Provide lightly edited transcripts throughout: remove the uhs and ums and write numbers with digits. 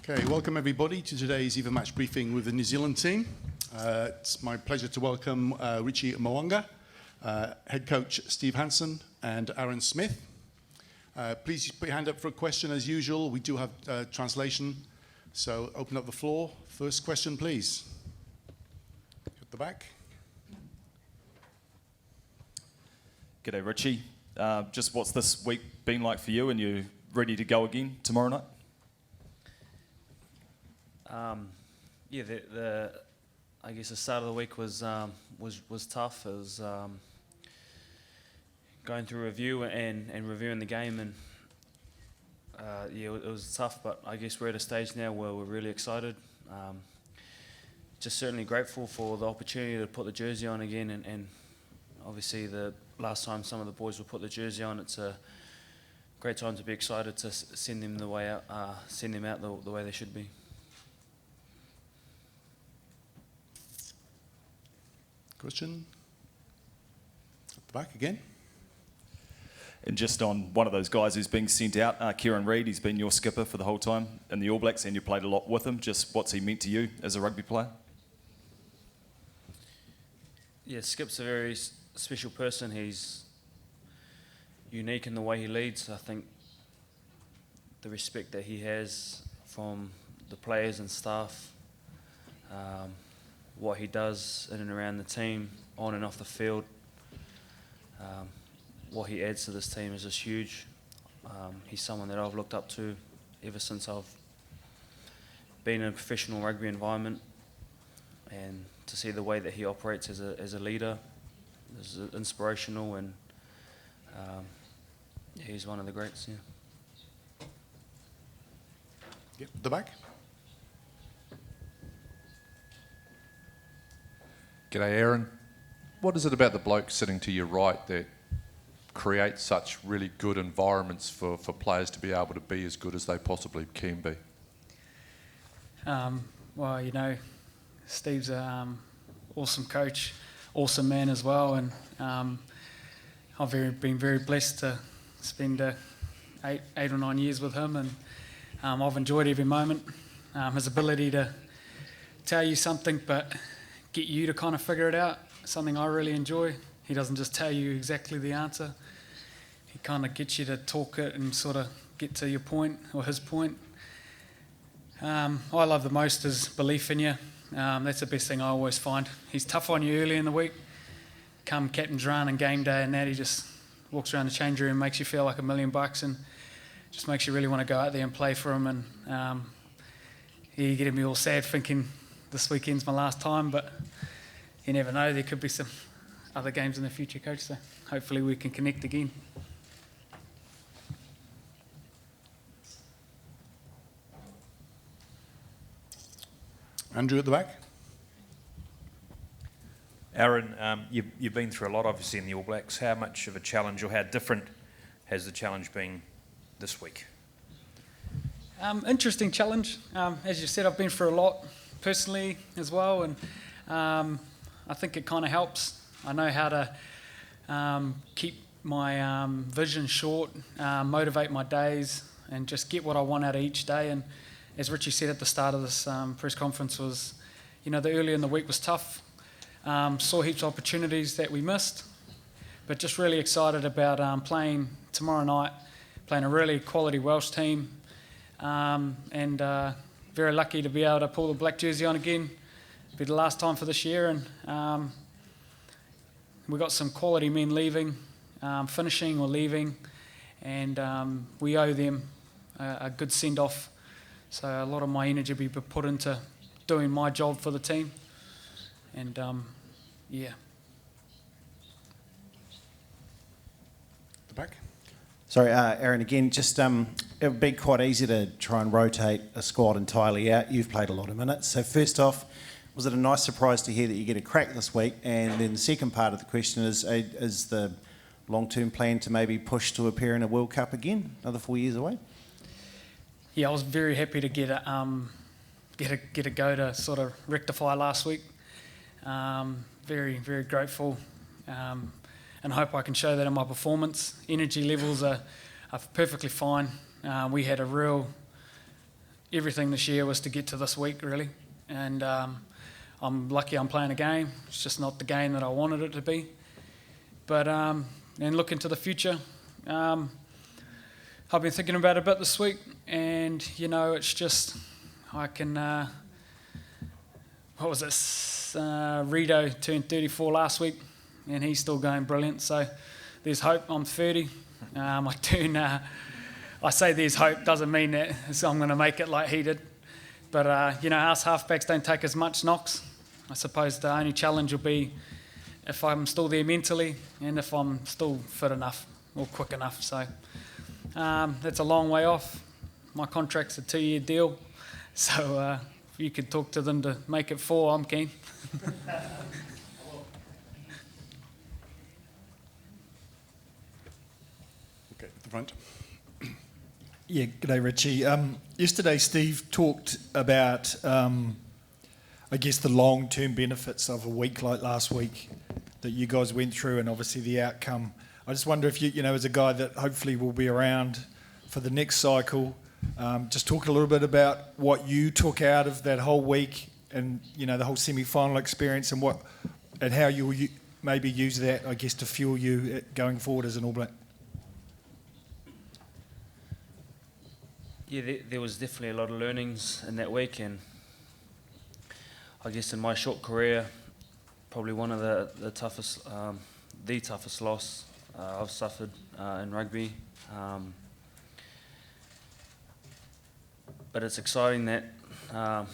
Okay, welcome everybody to today's Eva Match briefing with the New Zealand team. It's my pleasure to welcome Richie Mwanga, head coach Steve Hansen, and Aaron Smith. Please put your hand up for a question as usual. We do have translation, so open up the floor. First question, please. At the back. G'day, Richie. Just what's this week been like for you, and you ready to go again tomorrow night? I guess the start of the week was tough. It was going through review and reviewing the game, and it was tough. But I guess we're at a stage now where we're really excited. Just certainly grateful for the opportunity to put the jersey on again, and obviously the last time some of the boys will put the jersey on, it's a great time to be excited to send them the way out, the way they should be. Question? At the back again. And just on one of those guys who's being sent out, Kieran, he's been your skipper for the whole time in the All Blacks, and you played a lot with him. Just what's he meant to you as a rugby player? Yeah, Skip's a very special person. He's unique in the way he leads. I think the respect that he has from the players and staff, what he does in and around the team, on and off the field, what he adds to this team is just huge. He's someone that I've looked up to ever since I've been in a professional rugby environment, and to see the way that he operates as a leader is inspirational, and he's one of the greats. Yeah. Yep, the back. G'day, Aaron. What is it about the bloke sitting to your right that creates such really good environments for players to be able to be as good as they possibly can be? Well, you know, Steve's an awesome coach, awesome man as well, and I've been very blessed to spend 8 or 9 years with him, and I've enjoyed every moment. His ability to tell you something but get you to kind of figure it out, something I really enjoy. He doesn't just tell you exactly the answer. He kind of gets you to talk it and sort of get to your point, or his point. I love the most is belief in you. That's the best thing I always find. He's tough on you early in the week. Come captain's run and game day and that, he just walks around the change room, makes you feel like $1 million, and just makes you really want to go out there and play for him. And he getting me all sad thinking this weekend's my last time, but you never know, there could be some other games in the future, Coach, so hopefully we can connect again. Andrew at the back. Aaron, you've been through a lot, obviously, in the All Blacks. How much of a challenge, or how different has the challenge been this week? Interesting challenge. As you said, I've been through a lot personally as well, and I think it kind of helps. I know how to keep my vision short, motivate my days, and just get what I want out of each day. And as Richie said at the start of this press conference, was, you know, the early in the week was tough. Saw heaps of opportunities that we missed, but just really excited about playing tomorrow night, playing a really quality Welsh team, and very lucky to be able to pull the black jersey on again. It'll be the last time for this year, and we've got some quality men leaving, finishing or leaving, and we owe them a good send-off. So a lot of my energy will be put into doing my job for the team, and yeah. The back. Sorry, Aaron, again, just it would be quite easy to try and rotate a squad entirely out. You've played a lot of minutes. So first off, was it a nice surprise to hear that you get a crack this week? And then the second part of the question is the long-term plan to maybe push to appear in a World Cup again, another 4 years away? Yeah, I was very happy to get a go to sort of rectify last week. Very, very grateful. And I hope I can show that in my performance. Energy levels are perfectly fine. We had a real everything this year was to get to this week, really. And I'm lucky I'm playing a game. It's just not the game that I wanted it to be. But and looking to the future, I've been thinking about it a bit this week, and it's just I can. What was this? Rito turned 34 last week, and he's still going brilliant. So there's hope. I'm 30. I say there's hope doesn't mean that I'm going to make it like he did. But us halfbacks don't take as much knocks. I suppose the only challenge will be if I'm still there mentally and if I'm still fit enough or quick enough. So that's a long way off. My contract's a 2-year deal. So if you could talk to them to make it 4, I'm keen. Okay, at the front. Yeah, g'day Richie. Yesterday Steve talked about, I guess, the long-term benefits of a week like last week that you guys went through, and obviously the outcome. I just wonder if you as a guy that hopefully will be around for the next cycle, just talk a little bit about what you took out of that whole week and the whole semi-final experience and how you'll maybe use that, I guess, to fuel you going forward as an All Black. Yeah, there was definitely a lot of learnings in that week, and I guess in my short career, probably one of the toughest loss I've suffered in rugby. But it's exciting that I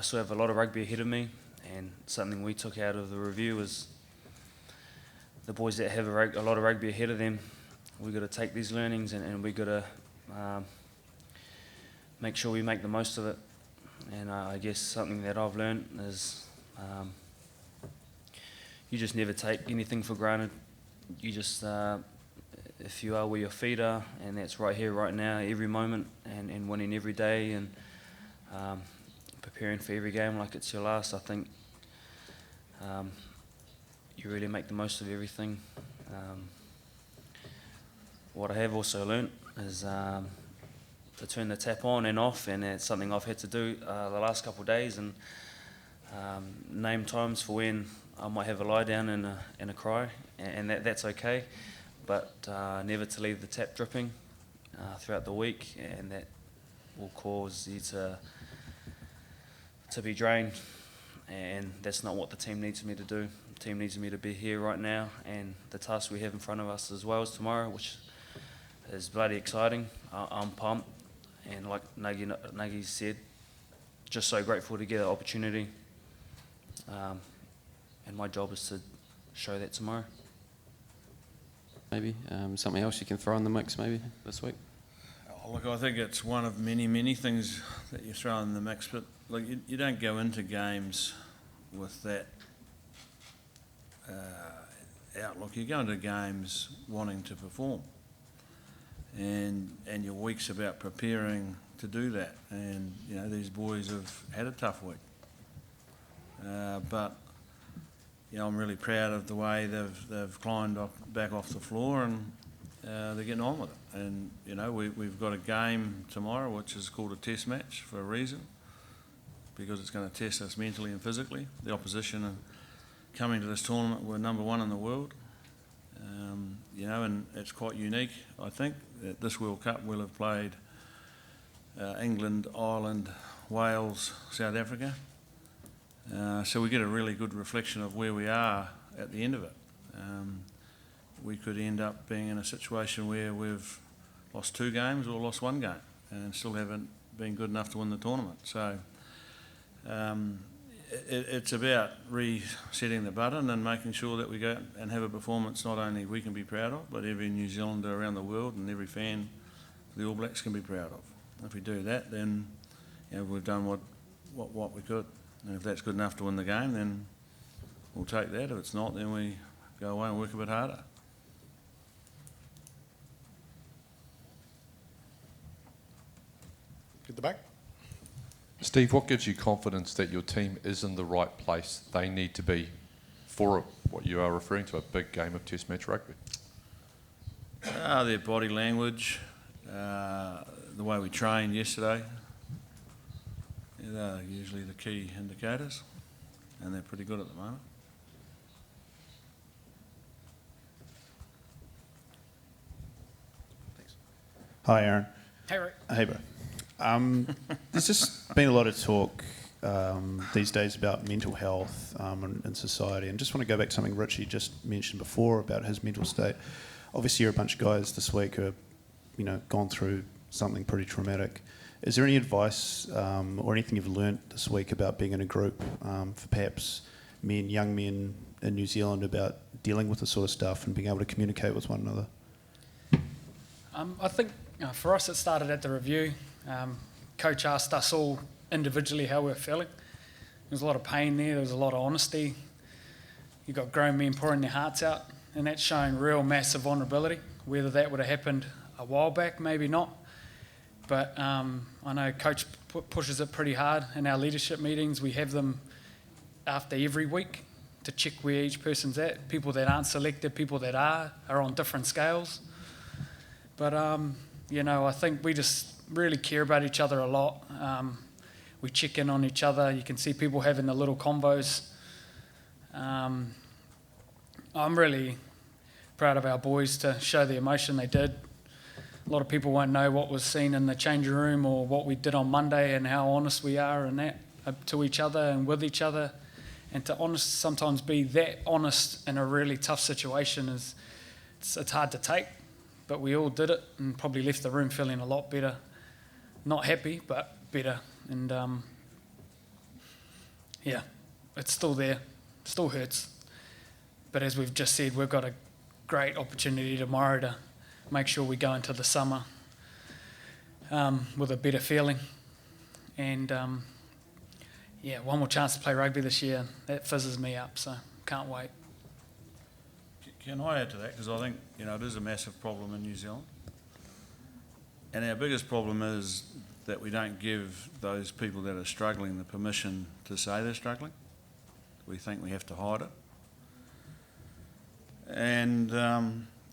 still have a lot of rugby ahead of me, and something we took out of the review was the boys that have a lot of rugby ahead of them, we've got to take these learnings and we've got to make sure we make the most of it. And I guess something that I've learned is you just never take anything for granted. You just, if you are where your feet are, and that's right here, right now, every moment, and winning every day, and preparing for every game like it's your last, I think you really make the most of everything. What I have also learnt is to turn the tap on and off, and it's something I've had to do the last couple of days, and name times for when I might have a lie down and a cry, and that's okay, but never to leave the tap dripping throughout the week, and that will cause you to be drained, and that's not what the team needs me to do. The team needs me to be here right now, and the task we have in front of us as well as tomorrow, which is bloody exciting. I'm pumped, and like Nagy said, just so grateful to get the opportunity, and my job is to show that tomorrow. Maybe something else you can throw in the mix maybe this week? Oh, look, I think it's one of many things that you throw in the mix, but look, you don't go into games with that outlook. You go into games wanting to perform, and your week's about preparing to do that. And these boys have had a tough week, but I'm really proud of the way they've climbed back off the floor, and they're getting on with it. And we've got a game tomorrow which is called a test match for a reason, because it's going to test us mentally and physically. The opposition coming to this tournament were number 1 in the world, and it's quite unique. I think that this World Cup will have played England, Ireland, Wales, South Africa. So we get a really good reflection of where we are at the end of it. We could end up being in a situation where we've lost 2 games or lost 1 game and still haven't been good enough to win the tournament. So it's about resetting the button and making sure that we go and have a performance not only we can be proud of, but every New Zealander around the world and every fan of the All Blacks can be proud of. If we do that, then we've done what we could. And if that's good enough to win the game, then we'll take that. If it's not, then we go away and work a bit harder. At the back. Steve, what gives you confidence that your team is in the right place they need to be for what you are referring to, a big game of Test match rugby? Their body language, the way we trained yesterday, They're usually the key indicators, and they're pretty good at the moment. Hi, Aaron. Hey, Rick. Hey, bro. There's just been a lot of talk these days about mental health in society, and just want to go back to something Richie just mentioned before about his mental state. Obviously, you're a bunch of guys this week who have, gone through something pretty traumatic. Is there any advice or anything you've learnt this week about being in a group for perhaps young men in New Zealand about dealing with this sort of stuff and being able to communicate with one another? I think for us it started at the review. Coach asked us all individually how we're feeling. There was a lot of pain there, there was a lot of honesty. You've got grown men pouring their hearts out, and that's showing real massive vulnerability. Whether that would have happened a while back, maybe not. But I know Coach pushes it pretty hard in our leadership meetings. We have them after every week to check where each person's at. People that aren't selected, people that are on different scales. But, I think we just really care about each other a lot. We check in on each other. You can see people having the little combos. I'm really proud of our boys to show the emotion they did. A lot of people won't know what was seen in the changing room or what we did on Monday and how honest we are and that to each other and with each other. And to sometimes be that honest in a really tough situation it's hard to take. But we all did it and probably left the room feeling a lot better. Not happy, but better. And it's still there, still hurts. But as we've just said, we've got a great opportunity tomorrow to make sure we go into the summer with a better feeling. And one more chance to play rugby this year. That fizzes me up, so can't wait. Can I add to that? Because I think, it is a massive problem in New Zealand. And our biggest problem is that we don't give those people that are struggling the permission to say they're struggling. We think we have to hide it. And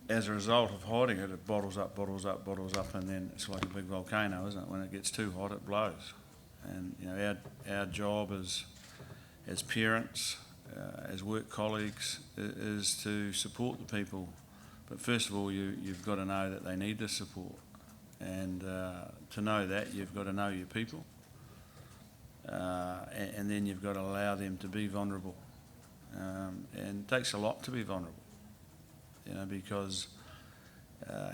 as a result of hiding it, it bottles up, and then it's like a big volcano, isn't it? When it gets too hot, it blows. And, our job as parents, as work colleagues, is to support the people. But first of all, you've got to know that they need the support. And to know that, you've got to know your people. And then you've got to allow them to be vulnerable. And it takes a lot to be vulnerable, because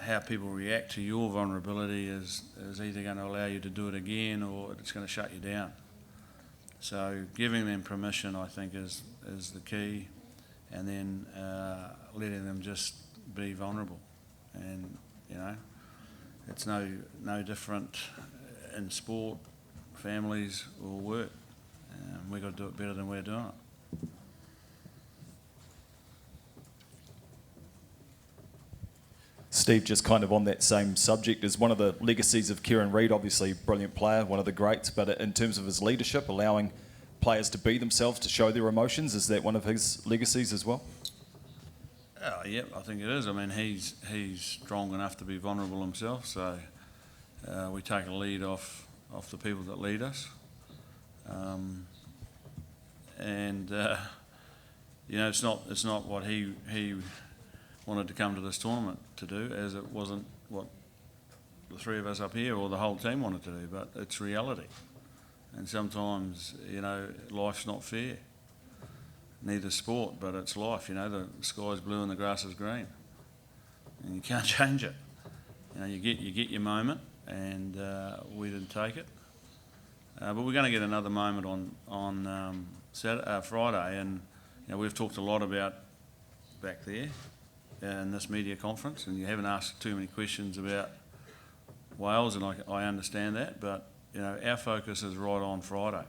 how people react to your vulnerability is either going to allow you to do it again or it's going to shut you down. So giving them permission, I think, is the key, and then letting them just be vulnerable. And, it's no different in sport, families or work. We've got to do it better than we're doing it. Steve, just kind of on that same subject, is one of the legacies of Kieran Reid, obviously brilliant player, one of the greats, but in terms of his leadership, allowing players to be themselves, to show their emotions, is that one of his legacies as well? Yeah, I think it is. I mean, he's strong enough to be vulnerable himself, so we take a lead off the people that lead us. It's not what he wanted to come to this tournament to do, as it wasn't what the three of us up here or the whole team wanted to do, but it's reality. And sometimes, life's not fair. Neither sport, but it's life. The sky's blue and the grass is green, and you can't change it. You get your moment, and we didn't take it. But we're going to get another moment on Friday, and we've talked a lot about back there in this media conference, and you haven't asked too many questions about Wales, and I understand that, but our focus is right on Friday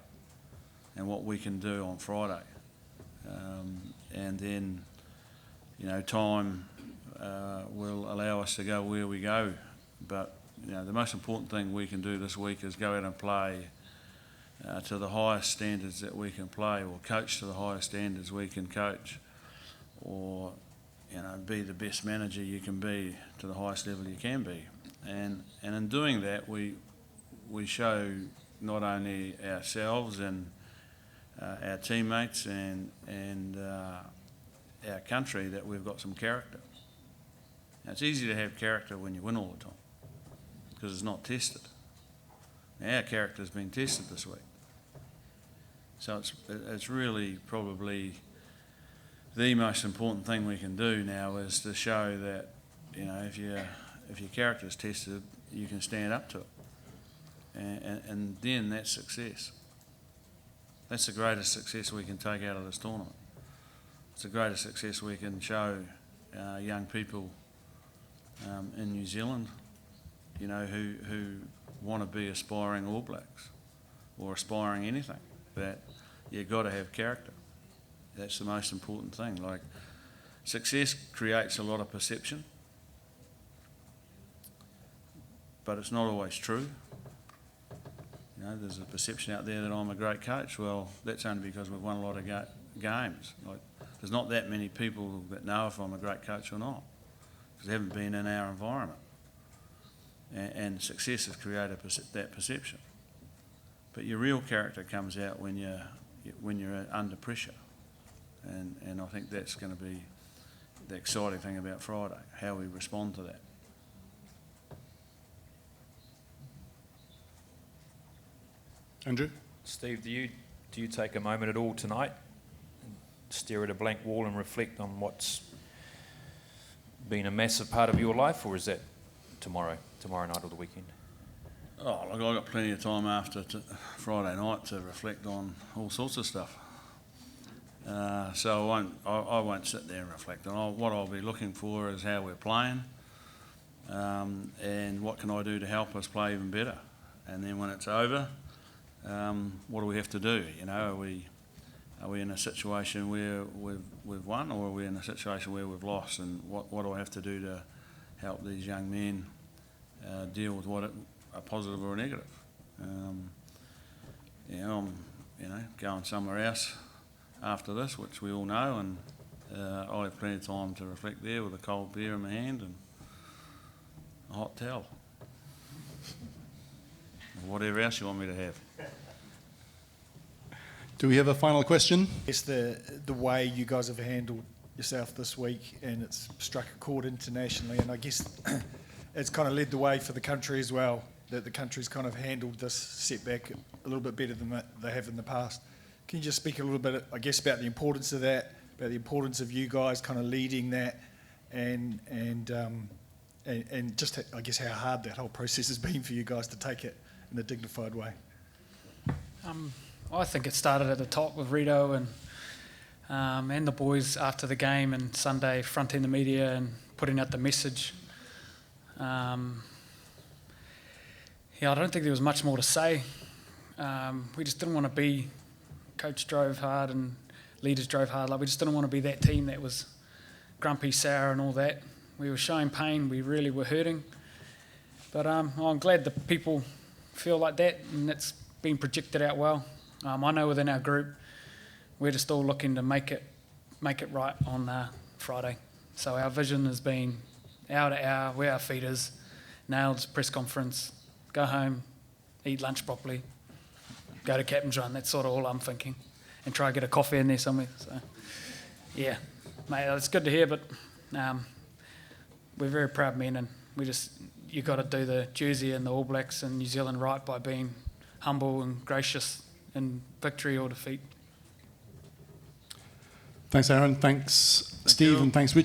and what we can do on Friday. And then, time will allow us to go where we go. But, the most important thing we can do this week is go out and play to the highest standards that we can play, or coach to the highest standards we can coach, or, be the best manager you can be to the highest level you can be. And in doing that, we show not only ourselves and our teammates and our country, that we've got some character. Now, it's easy to have character when you win all the time because it's not tested. Now, our character's been tested this week. So it's really probably the most important thing we can do now is to show that, you know, if your character's tested, you can stand up to it. And then that's success. That's the greatest success we can take out of this tournament. It's the greatest success we can show young people in New Zealand, you know, who want to be aspiring All Blacks or aspiring anything, that you've got to have character. That's the most important thing. Like, success creates a lot of perception, but it's not always true. You know, there's a perception out there that I'm a great coach. Well, that's only because we've won a lot of games. Like, there's not that many people that know if I'm a great coach or not, because they haven't been in our environment. And success has created that perception. But your real character comes out when you're under pressure. And I think that's going to be the exciting thing about Friday, how we respond to that. Andrew? Steve, do you take a moment at all tonight and stare at a blank wall and reflect on what's been a massive part of your life, or is that tomorrow night or the weekend? Oh, look, I've got plenty of time after Friday night to reflect on all sorts of stuff. So I won't sit there and reflect on what I'll be looking for is how we're playing, and what can I do to help us play even better. And then when it's over, what do we have to do? You know, are we in a situation where we've won, or are we in a situation where we've lost? And what do I have to do to help these young men deal with a positive or a negative? I'm going somewhere else after this, which we all know, and I'll have plenty of time to reflect there with a cold beer in my hand and a hot towel. Whatever else you want me to have. Do we have a final question? It's the way you guys have handled yourself this week, and it's struck a chord internationally, and I guess it's kind of led the way for the country as well, that the country's kind of handled this setback a little bit better than they have in the past. Can you just speak a little bit, I guess, about the importance of that, about the importance of you guys kind of leading that, and just, I guess, how hard that whole process has been for you guys to take it in a dignified way? I think it started at the top with Rito and the boys after the game and Sunday fronting the media and putting out the message. I don't think there was much more to say. We just didn't want to be, coach drove hard and leaders drove hard. Like, we just didn't want to be that team that was grumpy, sour and all that. We were showing pain, we really were hurting. But I'm glad the people feel like that, and it's been projected out well. I know within our group, we're just all looking to make it right on Friday. So our vision has been hour to hour, where our feet is, nailed press conference, go home, eat lunch properly, go to Captain's Run. That's sort of all I'm thinking, and try and get a coffee in there somewhere. So, yeah, mate, it's good to hear, but we're very proud men, and you got to do the Jersey and the All Blacks and New Zealand right by being humble and gracious in victory or defeat. Thanks, Aaron. Thanks, Steve, and thanks, Richie.